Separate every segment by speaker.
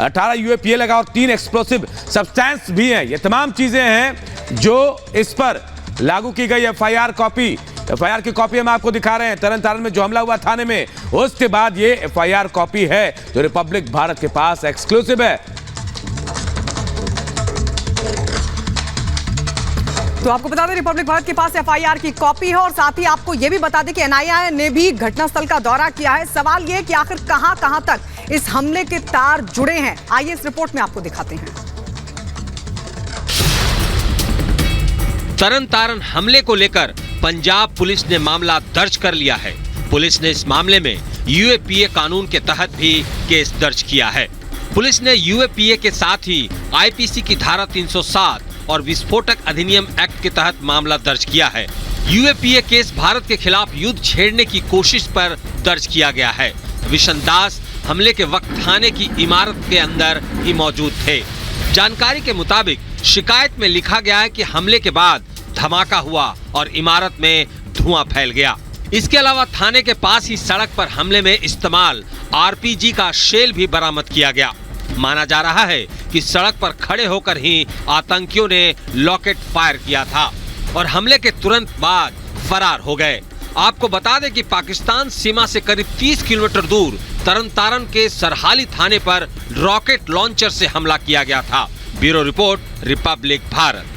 Speaker 1: 18 UAPA लगा और 3 explosive substance भी हैं। ये तमाम चीजें हैं जो इस पर लागू की गई एफआईआर की कॉपी हम आपको दिखा रहे हैं। तरन तारण में जो हमला हुआ थाने में, उसके बाद ये एफआईआर कॉपी है जो रिपब्लिक भारत के पास एक्सक्लूसिव है।
Speaker 2: तो आपको बता दें रिपब्लिक भारत के पास एफआईआर की कॉपी है और साथ ही आपको यह भी बता दें कि एनआईए ने भी घटनास्थल का दौरा किया है। सवाल यह कि आखिर कहां तक इस हमले के तार जुड़े हैं, आइए इस रिपोर्ट में आपको दिखाते हैं।
Speaker 3: तरन तारण हमले को लेकर पंजाब पुलिस ने मामला दर्ज कर लिया है। पुलिस ने इस मामले में यूएपीए कानून के तहत भी केस दर्ज किया है। पुलिस ने यूएपीए के साथ ही आईपीसी की धारा 307 और विस्फोटक अधिनियम एक्ट के तहत मामला दर्ज किया है। यूएपीए केस भारत के खिलाफ युद्ध छेड़ने की कोशिश पर दर्ज किया गया है। विशन दास हमले के वक्त थाने की इमारत के अंदर ही मौजूद थे। जानकारी के मुताबिक शिकायत में लिखा गया है कि हमले के बाद धमाका हुआ और इमारत में धुआं फैल गया। इसके अलावा थाने के पास ही सड़क पर हमले में इस्तेमाल आरपीजी का शेल भी बरामद किया गया। माना जा रहा है कि सड़क पर खड़े होकर ही आतंकियों ने रॉकेट फायर किया था और हमले के तुरंत बाद फरार हो गए। आपको बता दें कि पाकिस्तान सीमा से करीब 30 किलोमीटर दूर तरन तारण के सरहाली थाने पर रॉकेट लॉन्चर से हमला किया गया था। Bureau report, Republic Bharat.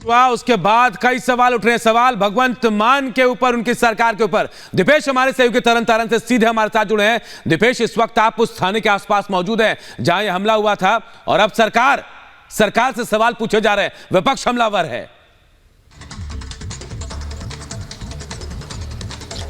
Speaker 1: उसके बाद कई सवाल उठ रहे हैं। सवाल भगवंत मान के ऊपर, उनकी सरकार के ऊपर। दीपेश हमारे सहयोगी तरन तारण से सीधे हमारे साथ जुड़े हैं। दीपेश, इस वक्त आप उस थाने के आसपास मौजूद हैं जहां यह हमला हुआ था और अब सरकार से सवाल पूछे जा रहे हैं, विपक्ष हमलावर है।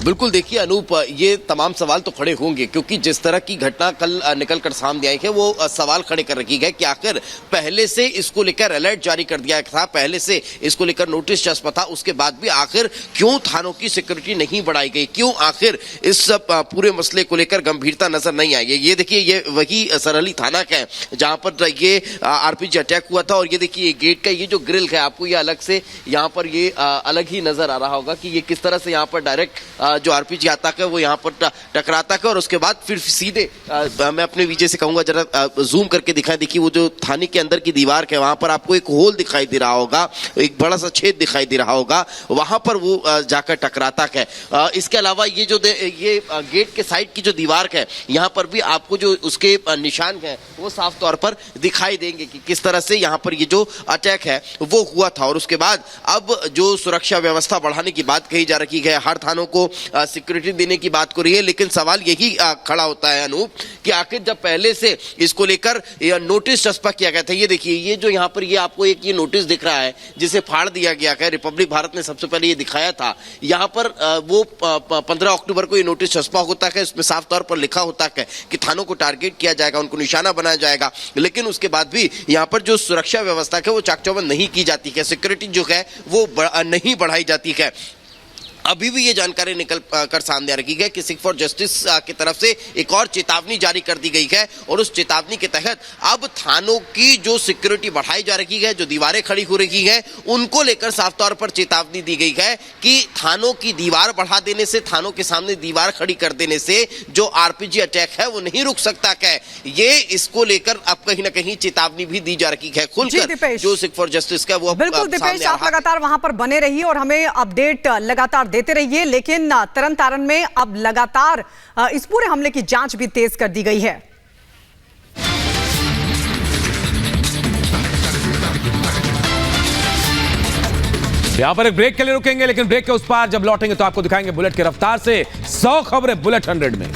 Speaker 4: बिल्कुल, देखिए अनूप, ये तमाम सवाल तो खड़े होंगे क्योंकि जिस तरह की घटना कल निकल कर सामने आई है वो सवाल खड़े कर रखी गए कि आखिर पहले से इसको लेकर अलर्ट जारी कर दिया था, पहले से इसको लेकर नोटिस चस्पा था, उसके बाद भी आखिर क्यों थानों की सिक्योरिटी नहीं बढ़ाई गई, क्यों आखिर इस पूरे मसले को लेकर गंभीरता नजर नहीं आई है। ये देखिए, ये वही सरहली थाना का है जहां पर ये आरपीजी अटैक हुआ था और ये देखिए गेट का ये जो ग्रिल है, आपको ये अलग से यहाँ पर ये अलग ही नजर आ रहा होगा कि ये किस तरह से यहाँ पर डायरेक्ट जो आरपीजी आता है वो यहाँ पर टकराता है और उसके बाद फिर सीधे मैं अपने विजय से कहूंगा जरा जूम करके दिखाएं। देखिए वो जो थाने के अंदर की दीवार है वहां पर आपको एक होल दिखाई दे रहा होगा, एक बड़ा सा छेद दिखाई दे रहा होगा, वहां पर वो जाकर टकराता है। इसके अलावा ये जो ये गेट के साइड की जो दीवार है यहाँ पर भी आपको जो उसके निशान है वो साफ तौर पर दिखाई देंगे कि किस तरह से यहाँ पर ये जो अटैक है वो हुआ था। और उसके बाद अब जो सुरक्षा व्यवस्था बढ़ाने की बात कही जा रही है, हर थानों को सिक्योरिटी देने की बात कर रही है, लेकिन सवाल यही खड़ा होता है अनूप कि आखिर जब पहले से इसको लेकर नोटिस चस्पा किया गया था, ये देखिए ये जो यहाँ पर ये आपको एक ये नोटिस दिख रहा है जिसे फाड़ दिया गया है, रिपब्लिक भारत ने सबसे पहले ये दिखाया था। यहाँ पर वो 15 अक्टूबर को ये नोटिस चस्पा होता है, इसमें साफ तौर पर लिखा होता है कि थानों को टारगेट किया जाएगा, उनको निशाना बनाया जाएगा, लेकिन उसके बाद भी यहाँ पर जो सुरक्षा व्यवस्था है वो चाक-चौबंद नहीं की जाती है, सिक्योरिटी जो है वो नहीं बढ़ाई जाती है। अभी भी ये जानकारी निकल कर सामने आ रही है कि सिख फॉर जस्टिस की तरफ से एक और चेतावनी जारी कर दी गई है और उस चेतावनी के तहत अब थानों की जो सिक्योरिटी बढ़ाई जा रही है, जो दीवारें खड़ी हो रही हैं, उनको लेकर साफ तौर पर चेतावनी दी गई है कि थानों की दीवार बढ़ा देने से, थानों के सामने दीवार खड़ी कर देने से जो आरपीजी अटैक है वो नहीं रुक सकता है। ये इसको लेकर अब कहीं ना कहीं चेतावनी भी दी जा रही है खुलकर जो सिख फॉर जस्टिस का वो।
Speaker 2: बिल्कुल दीपेश, आप लगातार वहां पर बने रहिए और हमें अपडेट लगातार देते रहिए, लेकिन तरन तारण में अब लगातार इस पूरे हमले की जांच भी तेज कर दी गई है।
Speaker 1: यहां पर एक ब्रेक के लिए रुकेंगे, लेकिन ब्रेक के उस पार जब लौटेंगे तो आपको दिखाएंगे बुलेट की रफ्तार से 100 खबरें बुलेट 100 में।